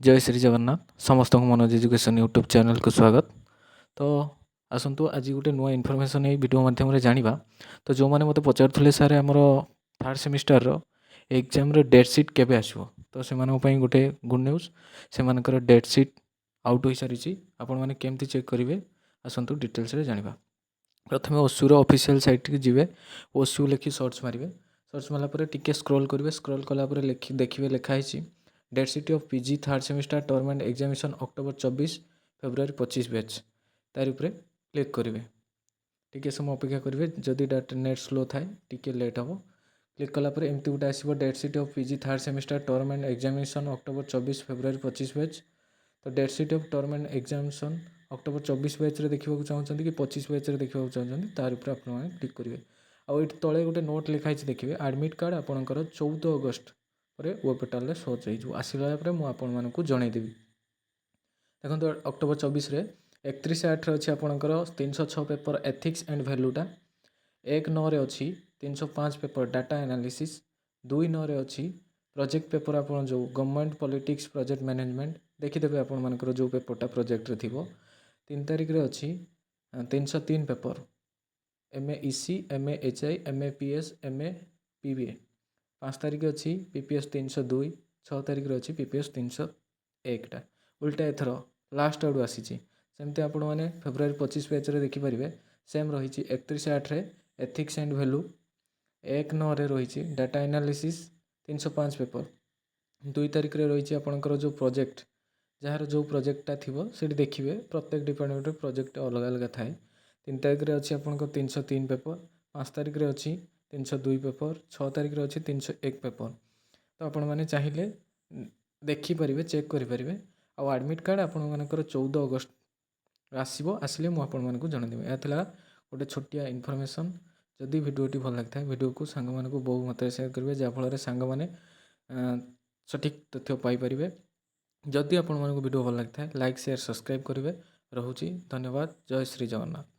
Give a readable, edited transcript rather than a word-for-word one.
जय श्री जगन्नाथ समस्त को मनोज एजुकेशन यूट्यूब चैनल को स्वागत। तो आसतु आज गोटे नुआ इनफॉरमेशन ये वीडियो माध्यम जाना। तो जो मैंने मत पचारे सार आमर third semester exam date sheet केबे आसो, तो से गोटे गुड न्यूज से डेट सीट आउट हो सारी। आपण मैंने केमती चेक करेंगे आसतु डिटेल्स जाना। प्रथम ओसूर ऑफिशियल साइट की जीवे, ओसू लिखि सर्च मारे, सर्च मारापर टिके स्क्रॉल करेंगे। स्क्रॉल कलापर देखिए लिखाई date sheet of PG third semester term end examination October 24 February 25 batch तार उपरे क्लिक करेंगे। टिके समय अपेक्षा करेंगे, जदि डाटा नेट स्लो थाए टिके लेट हम। क्लिक कलापर एमती गोटे आसो date sheet of PG third semester term end examination October 24 February 25 batch. तो date sheet of term end examination October 24 batch देखा चाहते कि 25 बैच देखा चाहते तार उपरे आपने क्लिक करेंगे। आउ ये तले गोटे नोट लिखाई देखिए एडमिट कार्ड आपंकर 14 अगस्त पर वेब पोर्टाल सर्च हो आसला मुझे जनईदेवी। देखो अक्टोबर 24 31/8 अच्छी आपंकर 306 पेपर एथिक्स एंड भैल्यूटा, 1/9 अच्छी 305 पेपर डाटा एनालिसिस, 2/9 अच्छी प्रोजेक्ट पेपर आप जो गवर्नमेंट पॉलिटिक्स प्रोजेक्ट मैनेजमेंट देखीदे आपर जो पेपरटा प्रोजेक्ट रे थिबो। 3 तारिख अच्छी 303 paper MA EC MA HI MA PS MA PBA। 5 तारिख अच्छी PPS 302, 6 तारिख अच्छी PPS 301टा उल्टा एथर लास्ट आड़ आसी सेमती आपण मैंने फेब्रुआरी 25 बैच देखिपारे सेम रही 31/8 एथिक्स एंड भैल्यू, 1/9 रही डाटा एनालिसिस 305 पेपर, 2 तारिख रही आपंकर जो प्रोजेक्ट जार जो प्रोजेक्टा थी से देखिए प्रत्येक डिपार्टमेंट प्रोजेक्ट अलग अलग थाए। 3 तारिख अच्छी आपंकर 303 पेपर, 5 तारिख अच्छी 302 पेपर, 6 तारिख अच्छी 301 पेपर। तो आपण मैंने चाहिए देखिपारे चेक करेंगे। आउ एडमिट कार्ड आपर 14 अगस्त आसो, आसिले मुझे जनईदेवी। यह गोटे छोटिया इनफॉरमेशन। जदि वीडियोटी भल लगी था वीडियो को सांग मानक बहु मात्रा शेयर करेंगे, जहाँफल सांग मैंने सठिक तथ्य पाइपर। जदि आपण वीडियो भल लगी था लाइक शेयर सब्सक्राइब करेंगे। रोची धन्यवाद। जय श्री जगन्नाथ।